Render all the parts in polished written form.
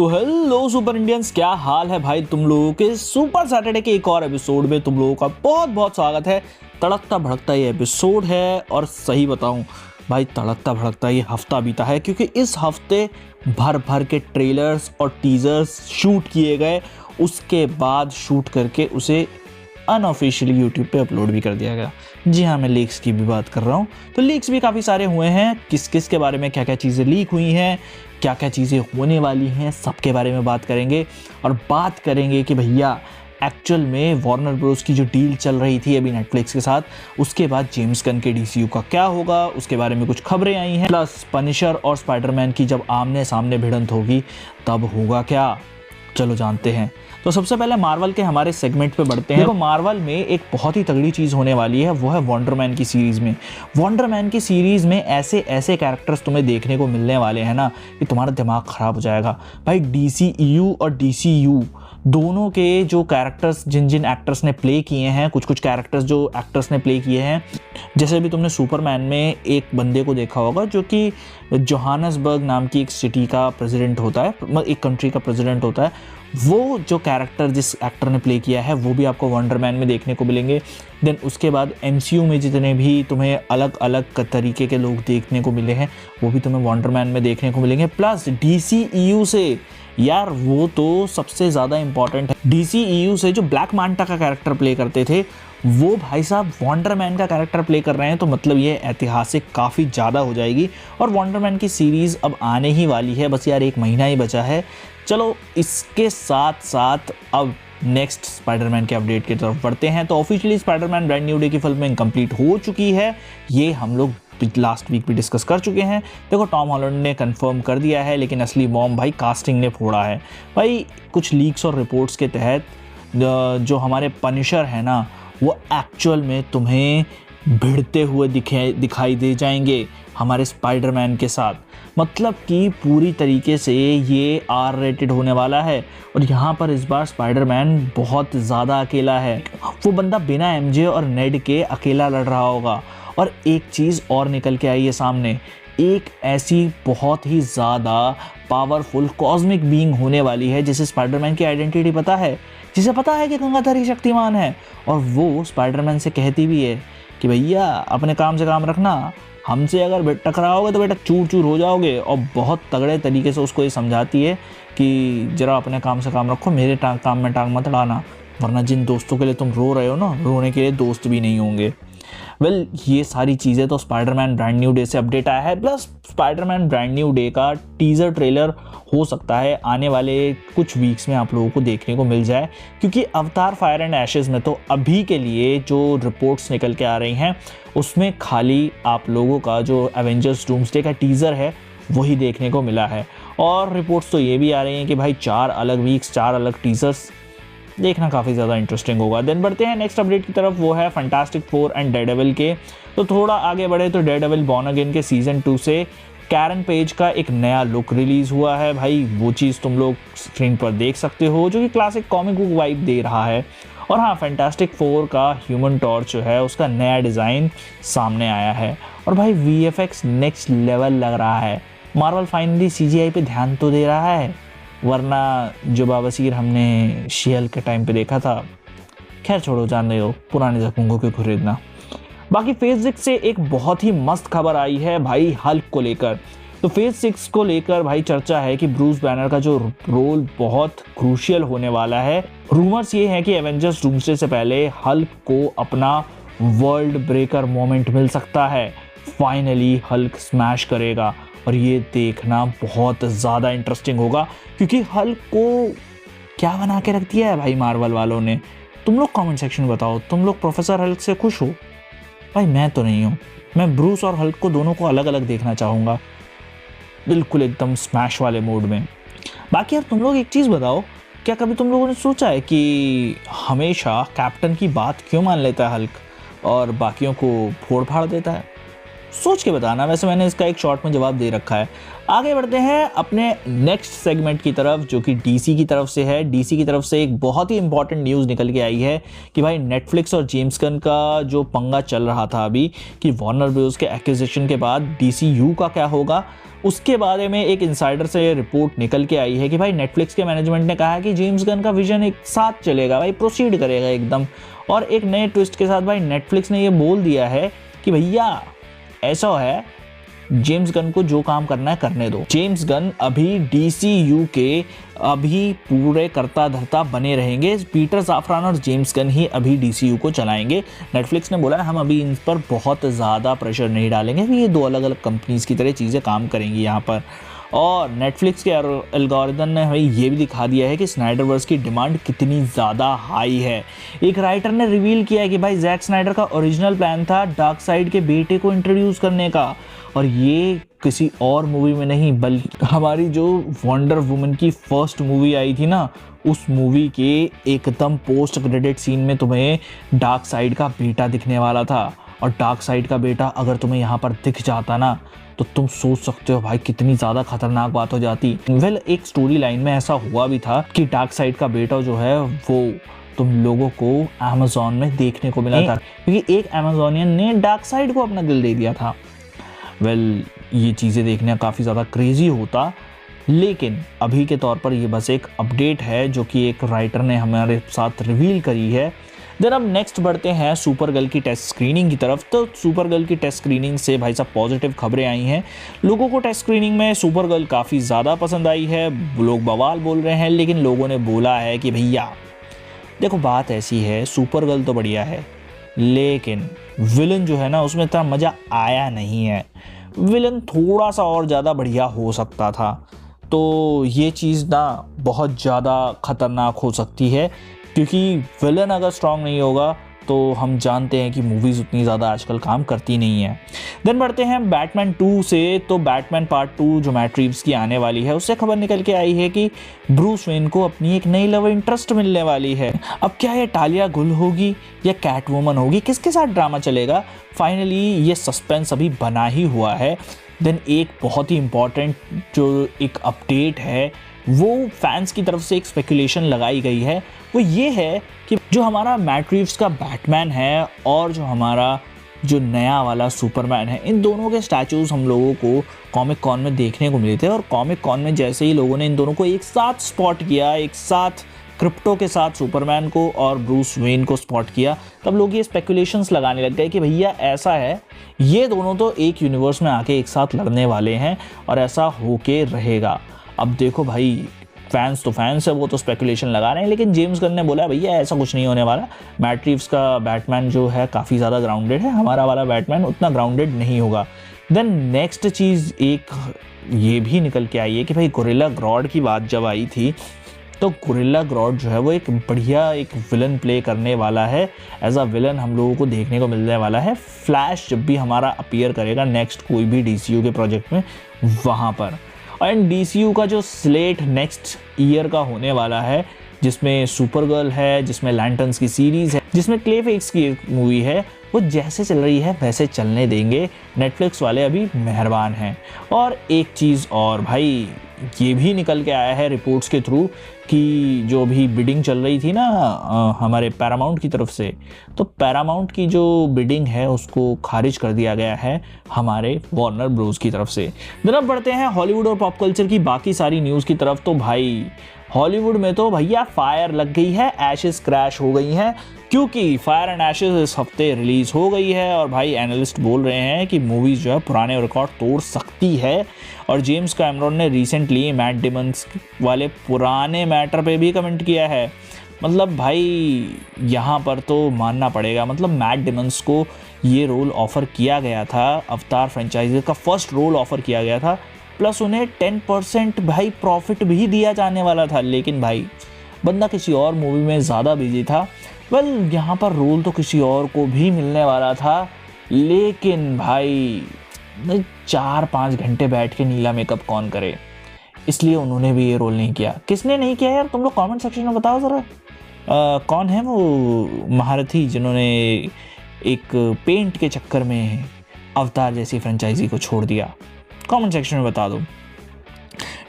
तो hello super Indians, क्या हाल है भाई तुम लोगों के। सुपर सैटरडे के एक और एपिसोड में तुम लोगों का बहुत बहुत स्वागत है। तड़कता भड़कता ये एपिसोड है और सही बताऊं भाई, तड़कता भड़कता ये हफ्ता बीता है क्योंकि इस हफ्ते भर भर के ट्रेलर्स और टीजर्स शूट किए गए। उसके बाद शूट करके उसे अनऑफिशियली यूट्यूब पे अपलोड भी कर दिया गया। जी हाँ, मैं लीक्स की भी बात कर रहा हूँ। तो लीक्स भी काफ़ी सारे हुए हैं, किस किस के बारे में क्या क्या चीज़ें लीक हुई हैं, क्या क्या चीज़ें होने वाली हैं, सबके बारे में बात करेंगे। और बात करेंगे कि भैया एक्चुअल में वार्नर ब्रोस की जो डील चल रही थी अभी नेटफ्लिक्स के साथ, उसके बाद जेम्स गन के डीसीयू का क्या होगा, उसके बारे में कुछ खबरें आई हैं। प्लस पनिशर और स्पाइडरमैन की जब आमने सामने भिड़ंत होगी तब होगा क्या, चलो जानते हैं। तो सबसे पहले मार्वल के हमारे सेगमेंट पे बढ़ते हैं। देखो, मार्वल में एक बहुत ही तगड़ी चीज़ होने वाली है, वो है वंडर मैन की सीरीज़ में। वंडर मैन की सीरीज़ में ऐसे ऐसे कैरेक्टर्स तुम्हें देखने को मिलने वाले हैं ना कि तुम्हारा दिमाग ख़राब हो जाएगा भाई। DCEU और DCU दोनों के जो कैरेक्टर्स जिन जिन एक्टर्स ने प्ले किए हैं, कुछ कुछ कैरेक्टर्स जो एक्टर्स ने प्ले किए हैं, जैसे भी तुमने सुपरमैन में एक बंदे को देखा होगा जो कि जोहानसबर्ग नाम की एक सिटी का प्रेसिडेंट होता है, एक कंट्री का प्रेसिडेंट होता है। वो जो कैरेक्टर जिस एक्टर ने प्ले किया है वो भी आपको वंडर मैन में देखने को मिलेंगे। देन उसके बाद MCU में जितने भी तुम्हें अलग अलग तरीके के लोग देखने को मिले हैं वो भी तुम्हें वंडर मैन में देखने को मिलेंगे। प्लस DCEU से, यार वो तो सबसे ज़्यादा इंपॉर्टेंट है, DCEU से जो ब्लैक मांटा का कैरेक्टर प्ले करते थे वो भाई साहब वंडर मैन का कैरेक्टर प्ले कर रहे हैं। तो मतलब ये ऐतिहासिक काफ़ी ज़्यादा हो जाएगी। और वंडर मैन की सीरीज़ अब आने ही वाली है, बस यार 1 महीना ही बचा है। चलो इसके साथ साथ अब नेक्स्ट स्पाइडरमैन के अपडेट की तरफ बढ़ते हैं। तो officially Spiderman brand new day की फिल्मिंग कंप्लीट हो चुकी है, ये हम लोग लास्ट वीक भी डिस्कस कर चुके हैं। देखो, टॉम हॉलैंड ने कंफर्म कर दिया है, लेकिन असली बॉम्ब भाई कास्टिंग ने फोड़ा है भाई। कुछ लीक्स और रिपोर्ट्स के तहत जो हमारे पनिशर है ना, वो एक्चुअल में तुम्हें भिड़ते हुए दिखाई दे जाएंगे हमारे स्पाइडरमैन के साथ। मतलब कि पूरी तरीके से ये R रेटेड होने वाला है। और यहाँ पर इस बार स्पाइडरमैन बहुत ज़्यादा अकेला है, वो बंदा बिना MJ और नेड के अकेला लड़ रहा होगा। और एक चीज़ और निकल के आई है सामने, एक ऐसी बहुत ही ज़्यादा पावरफुल कॉस्मिक बीइंग होने वाली है जिसे स्पाइडरमैन की आइडेंटिटी पता है, जिसे पता है कि गंगाधर शक्तिमान है। और वो स्पाइडरमैन से कहती भी है कि भैया अपने काम से काम रखना, हमसे अगर टकराओगे तो बेटा चूर चूर हो जाओगे। और बहुत तगड़े तरीके से उसको ये समझाती है कि जरा अपने काम से काम रखो, मेरे काम में टांग मत अड़ाना, वरना जिन दोस्तों के लिए तुम रो रहे हो ना, रोने के लिए दोस्त भी नहीं होंगे। वेल, ये सारी चीज़ें तो स्पाइडरमैन ब्रांड न्यू डे से अपडेट आया है। Plus Spiderman brand new day का टीज़र ट्रेलर हो सकता है आने वाले कुछ वीक्स में आप लोगों को देखने को मिल जाए, क्योंकि अवतार फायर एंड एशेज़ में तो अभी के लिए जो रिपोर्ट्स निकल के आ रही हैं उसमें खाली आप लोगों का जो एवेंजर्स डूम्सडे का टीज़र है वही देखने को मिला है। और रिपोर्ट्स तो ये भी आ रही हैं कि भाई 4 अलग वीक्स, 4 अलग टीज़र्स देखना काफ़ी ज़्यादा इंटरेस्टिंग होगा। देन बढ़ते हैं नेक्स्ट अपडेट की तरफ, वो है फैंटास्टिक 4 एंड डेयरडेविल के। तो थोड़ा आगे बढ़े तो डेयरडेविल बॉर्न अगेन के सीज़न 2 से कैरन पेज का एक नया लुक रिलीज़ हुआ है भाई। वो चीज़ तुम लोग स्क्रीन पर देख सकते हो, जो कि क्लासिक कॉमिक बुक वाइब दे रहा है। और हाँ, फैंटास्टिक 4 का ह्यूमन टॉर्च जो है उसका नया डिज़ाइन सामने आया है। और भाई VFX नेक्स्ट लेवल लग रहा है। मार्वल फाइनली CGI पे ध्यान तो दे रहा है, वरना जो बाबसीर हमने शीएल के टाइम पे देखा था, खैर छोड़ो, जान रहे हो, पुराने जख्मों को खरीदना। बाकी फेज 6 से एक बहुत ही मस्त खबर आई है भाई हल्क को लेकर। तो फेज 6 को लेकर भाई चर्चा है कि ब्रूस बैनर का जो रोल बहुत क्रूशियल होने वाला है। रूमर्स ये है कि एवेंजर्स डूम्सडे से पहले हल्क को अपना वर्ल्ड ब्रेकर मोमेंट मिल सकता है। फाइनली हल्क स्मैश करेगा और ये देखना बहुत ज़्यादा इंटरेस्टिंग होगा, क्योंकि हल्क को क्या बना के रख दिया है भाई मार्वल वालों ने। तुम लोग कमेंट सेक्शन में बताओ, तुम लोग प्रोफेसर हल्क से खुश हो? भाई मैं तो नहीं हूँ, मैं ब्रूस और हल्क को दोनों को अलग अलग देखना चाहूँगा, बिल्कुल एकदम स्मैश वाले मोड में। बाकी यार तुम लोग एक चीज़ बताओ, क्या कभी तुम लोगों ने सोचा है कि हमेशा कैप्टन की बात क्यों मान लेता है हल्क और बाकियों को फोड़ फाड़ देता है? सोच के बताना। वैसे मैंने इसका एक शॉर्ट में जवाब दे रखा है। आगे बढ़ते हैं अपने नेक्स्ट सेगमेंट की तरफ, जो कि डीसी की तरफ से है। डीसी की तरफ से एक बहुत ही इंपॉर्टेंट न्यूज़ निकल के आई है कि भाई नेटफ्लिक्स और जेम्स गन का जो पंगा चल रहा था अभी, कि वार्नर ब्रोस के एक्विजिशन के बाद डीसीयू का क्या होगा, उसके बारे में एक इनसाइडर से रिपोर्ट निकल के आई है कि भाई नेटफ्लिक्स के मैनेजमेंट ने कहा है कि जेम्स गन का विजन एक साथ चलेगा, भाई प्रोसीड करेगा एकदम। और एक नए ट्विस्ट के साथ भाई नेटफ्लिक्स ने ये बोल दिया है कि भैया ऐसा है, जेम्स गन को जो काम करना है करने दो। जेम्स गन अभी डीसीयू के अभी पूरे करता धरता बने रहेंगे। पीटर साफरान और जेम्स गन ही अभी डीसीयू को चलाएंगे। नेटफ्लिक्स ने बोला है हम अभी इन पर बहुत ज़्यादा प्रेशर नहीं डालेंगे, ये दो अलग अलग कंपनीज की तरह चीज़ें काम करेंगी यहाँ पर। और नेटफ्लिक्स के एल्गोरिथम ने हमें ये भी दिखा दिया है कि स्नाइडरवर्स की डिमांड कितनी ज़्यादा हाई है। एक राइटर ने रिवील किया है कि भाई जैक स्नाइडर का ओरिजिनल प्लान था डार्क साइड के बेटे को इंट्रोड्यूस करने का, और ये किसी और मूवी में नहीं बल्कि हमारी जो वंडर वुमन की फर्स्ट मूवी आई थी ना, उस मूवी के एकदम पोस्ट क्रेडिट सीन में तुम्हें डार्क साइड का बेटा दिखने वाला था। और डार्क साइड का बेटा अगर तुम्हें यहाँ पर दिख जाता ना, तो तुम सोच सकते हो भाई कितनी ज़्यादा खतरनाक बात हो जाती। एक स्टोरी लाइन में ऐसा हुआ भी था कि डार्क साइड का बेटा जो है वो तुम लोगों को अमेज़न में देखने को मिला था, क्योंकि एक अमेज़ोनियन ने डार्क साइड को अपना दिल दे दिया था। ये चीज़ें देखने काफ़ी ज़्यादा क्रेजी होता, लेकिन अभी के तौर पर ये बस एक अपडेट है जो कि एक राइटर ने हमारे साथ रिवील करी है। देन अब नेक्स्ट बढ़ते हैं सुपर गर्ल की टेस्ट स्क्रीनिंग की तरफ। तो सुपर गर्ल की टेस्ट स्क्रीनिंग से भाई साहब पॉजिटिव खबरें आई हैं। लोगों को टेस्ट स्क्रीनिंग में सुपर गर्ल काफ़ी ज़्यादा पसंद आई है, लोग बवाल बोल रहे हैं, लेकिन लोगों ने बोला है कि भैया देखो बात ऐसी है, सुपर गर्ल तो बढ़िया है लेकिन विलन जो है ना उसमें इतना मज़ा आया नहीं है, विलन थोड़ा सा और ज़्यादा बढ़िया हो सकता था। तो ये चीज़ ना बहुत ज़्यादा ख़तरनाक हो सकती है, क्योंकि विलन अगर स्ट्रांग नहीं होगा तो हम जानते हैं कि मूवीज़ उतनी ज़्यादा आजकल काम करती नहीं है। देन बढ़ते हैं बैटमैन 2 से। तो बैटमैन पार्ट 2 जो मैट रीव्स की आने वाली है, उससे खबर निकल के आई है कि ब्रूस वेन को अपनी एक नई लव इंटरेस्ट मिलने वाली है। अब क्या ये टालिया गुल होगी या कैटवुमन होगी, किसके साथ ड्रामा चलेगा, फाइनली ये सस्पेंस अभी बना ही हुआ है। देन एक बहुत ही इम्पॉर्टेंट जो एक अपडेट है वो फैंस की तरफ से एक स्पेकुलेशन लगाई गई है, वो ये है कि जो हमारा मैट रीव्स का बैटमैन है और जो हमारा जो नया वाला सुपरमैन है, इन दोनों के स्टैचूज़ हम लोगों को कॉमिक कॉन में देखने को मिले थे। और कॉमिक कॉन में जैसे ही लोगों ने इन दोनों को एक साथ स्पॉट किया, एक साथ क्रिप्टो के साथ सुपरमैन को और ब्रूस वेन को स्पॉट किया, तब लोग ये स्पेकुलेशंस लगाने लग गए कि भैया ऐसा है, ये दोनों तो एक यूनिवर्स में आके एक साथ लड़ने वाले हैं और ऐसा होके रहेगा। अब देखो भाई फैंस तो फैंस है, वो तो स्पेकुलेशन लगा रहे हैं, लेकिन जेम्स गन ने बोला भैया ऐसा कुछ नहीं होने वाला, मैट रीव्स का बैटमैन जो है काफ़ी ज़्यादा ग्राउंडेड है, हमारा वाला बैटमैन उतना ग्राउंडेड नहीं होगा। देन नेक्स्ट चीज़ एक ये भी निकल के आई है कि भाई गोरिल्ला ग्रॉड की बात जब आई थी, तो गोरिल्ला ग्रॉड जो है वो एक बढ़िया एक विलन प्ले करने वाला है। एज अ विलन हम लोगों को देखने को मिलने वाला है फ्लैश जब भी हमारा अपीयर करेगा नेक्स्ट कोई भी डीसीयू के प्रोजेक्ट में वहाँ पर। एंड डीसीयू का जो स्लेट नेक्स्ट ईयर का होने वाला है, जिसमें सुपर गर्ल है, जिसमें लैंटर्न्स की सीरीज़ है, जिसमें क्लेफेक्स की एक मूवी है, वो जैसे चल रही है वैसे चलने देंगे। नेटफ्लिक्स वाले अभी मेहरबान हैं। और एक चीज़ और भाई ये भी निकल के आया है रिपोर्ट्स के थ्रू कि जो भी बिडिंग चल रही थी ना हमारे पैरामाउंट की तरफ से, तो पैरामाउंट की जो बिडिंग है उसको खारिज कर दिया गया है हमारे वार्नर ब्रोस की तरफ से। जनाब बढ़ते हैं हॉलीवुड और पॉप कल्चर की बाकी सारी न्यूज़ की तरफ। तो भाई हॉलीवुड में तो भैया फायर लग गई है, एशेस क्रैश हो गई हैं, क्योंकि फायर एंड एशेस इस हफ्ते रिलीज़ हो गई है। और भाई एनालिस्ट बोल रहे हैं कि मूवीज़ जो है पुराने रिकॉर्ड तोड़ सकती है। और जेम्स कैमरॉन ने रिसेंटली मैट डेमन्स वाले पुराने मैटर पे भी कमेंट किया है। मतलब भाई यहाँ पर तो मानना पड़ेगा, मतलब मैट डेमन्स को ये रोल ऑफ़र किया गया था, अवतार फ्रेंचाइजी का फर्स्ट रोल ऑफ़र किया गया था, प्लस उन्हें 10% भाई प्रॉफिट भी दिया जाने वाला था, लेकिन भाई बंदा किसी और मूवी में ज़्यादा बिजी था। यहाँ पर रोल तो किसी और को भी मिलने वाला था, लेकिन भाई 4-5 घंटे बैठ के नीला मेकअप कौन करे, इसलिए उन्होंने भी ये रोल नहीं किया। किसने नहीं किया यार, तुम लोग कमेंट सेक्शन में बताओ ज़रा। कौन है वो महारथी जिन्होंने एक पेंट के चक्कर में अवतार जैसी फ्रेंचाइजी को छोड़ दिया? कमेंट सेक्शन में बता दो।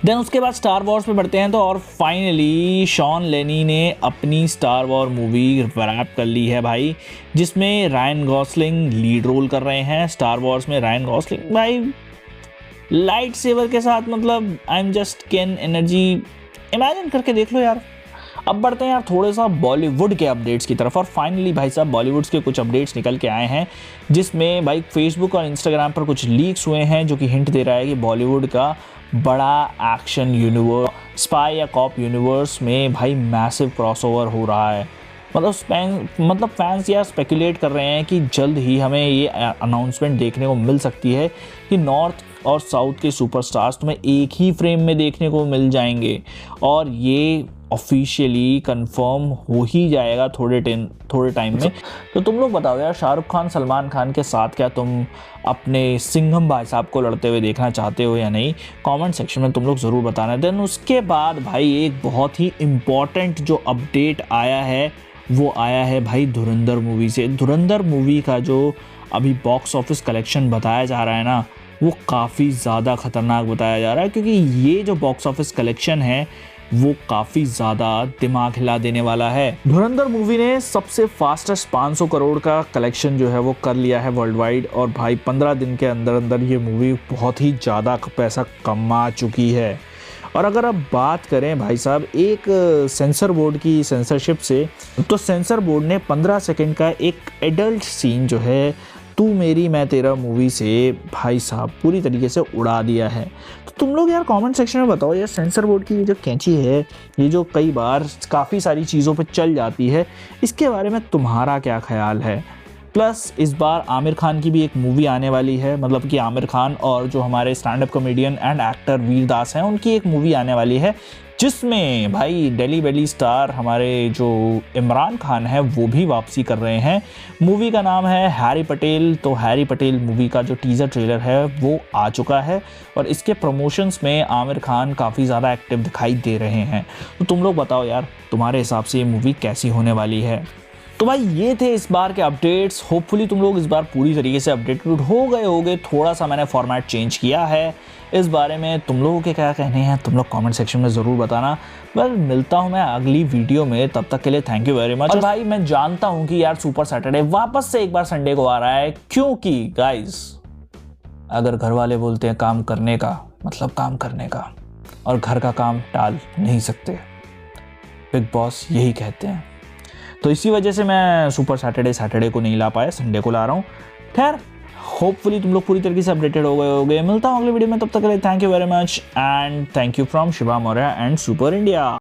देन उसके बाद स्टार वॉर्स पे बढ़ते हैं तो और फाइनली शॉन लेनी ने अपनी स्टार वॉर मूवी रैप कर ली है भाई, जिसमें रायन गॉसलिंग लीड रोल कर रहे हैं। स्टार वॉर्स में रायन गॉसलिंग भाई लाइट सेवर के साथ, मतलब I am just can energy, imagine करके देख लो यार। अब बढ़ते हैं यार थोड़े सा बॉलीवुड के अपडेट्स की तरफ, और फाइनली भाई साहब बॉलीवुड के कुछ अपडेट्स निकल के आए हैं, जिसमें भाई फेसबुक और इंस्टाग्राम पर कुछ लीक्स हुए हैं जो कि हिंट दे रहा है कि बॉलीवुड का बड़ा एक्शन यूनिवर्स, स्पाई या कॉप यूनिवर्स में भाई मैसिव क्रॉसओवर हो रहा है। मतलब फैंस या स्पेकुलेट कर रहे हैं कि जल्द ही हमें ये अनाउंसमेंट देखने को मिल सकती है कि नॉर्थ और साउथ के सुपरस्टार्स तुम्हें एक ही फ्रेम में देखने को मिल जाएंगे, और ये ऑफिशियली कंफर्म हो ही जाएगा थोड़े टाइम में। तो तुम लोग बताओ यार, शाहरुख खान सलमान खान के साथ क्या तुम अपने सिंघम भाई साहब को लड़ते हुए देखना चाहते हो या नहीं? कमेंट सेक्शन में तुम लोग ज़रूर बताना। देन उसके बाद भाई एक बहुत ही इम्पॉर्टेंट जो अपडेट आया है वो आया है भाई धुरंधर मूवी से। धुरंधर मूवी का जो अभी बॉक्स ऑफिस कलेक्शन बताया जा रहा है ना, वो काफ़ी ज़्यादा ख़तरनाक बताया जा रहा है, क्योंकि ये जो बॉक्स ऑफिस कलेक्शन है वो काफ़ी ज़्यादा दिमाग हिला देने वाला है। धुरंधर मूवी ने सबसे फास्टेस्ट 500 करोड़ का कलेक्शन जो है वो कर लिया है वर्ल्ड वाइड, और भाई 15 दिन के अंदर अंदर ये मूवी बहुत ही ज़्यादा पैसा कमा चुकी है। और अगर अब बात करें भाई साहब एक सेंसर बोर्ड की सेंसरशिप से, तो सेंसर बोर्ड ने 15 सेकंड का एक एडल्ट सीन जो है तू मेरी मैं तेरा मूवी से भाई साहब पूरी तरीके से उड़ा दिया है। तो तुम लोग यार कमेंट सेक्शन में बताओ यार, सेंसर बोर्ड की जो कैंची है, ये जो कई बार काफ़ी सारी चीज़ों पे चल जाती है, इसके बारे में तुम्हारा क्या ख्याल है? प्लस इस बार आमिर खान की भी एक मूवी आने वाली है, मतलब कि आमिर खान और जो हमारे stand up comedian and actor Vir Das हैं, उनकी एक मूवी आने वाली है, जिसमें भाई दिल्ली वैली स्टार हमारे जो इमरान खान है वो भी वापसी कर रहे हैं। मूवी का नाम है हैरी पटेल। तो हैरी पटेल मूवी का जो टीज़र ट्रेलर है वो आ चुका है, और इसके प्रमोशंस में आमिर खान काफ़ी ज़्यादा एक्टिव दिखाई दे रहे हैं। तो तुम लोग बताओ यार, तुम्हारे हिसाब से ये मूवी कैसी होने वाली है? तो भाई ये थे इस बार के अपडेट्स। होपफुली तुम लोग इस बार पूरी तरीके से अपडेटेड हो गए होगे। थोड़ा सा मैंने फॉर्मेट चेंज किया है। इस बारे में तुम लोगों के क्या कहने हैं, तुम लोग कमेंट सेक्शन में ज़रूर बताना। वेल मिलता हूँ मैं अगली वीडियो में, तब तक के लिए थैंक यू वेरी मच। और भाई मैं जानता हूँ कि यार सुपर सैटरडे वापस से एक बार संडे को आ रहा है, क्योंकि गाइज अगर घर वाले बोलते हैं काम करने का मतलब काम करने का, और घर का काम टाल नहीं सकते, बिग बॉस यही कहते हैं। तो इसी वजह से मैं सुपर सैटरडे को नहीं ला पाया, संडे को ला रहा हूँ। खैर होपफुली तुम लोग पूरी तरीके से अपडेटेड हो गए होगे। मिलता हूँ अगले वीडियो में, तब तक के लिए thank you very much and thank you from Shiva Maurya and super India.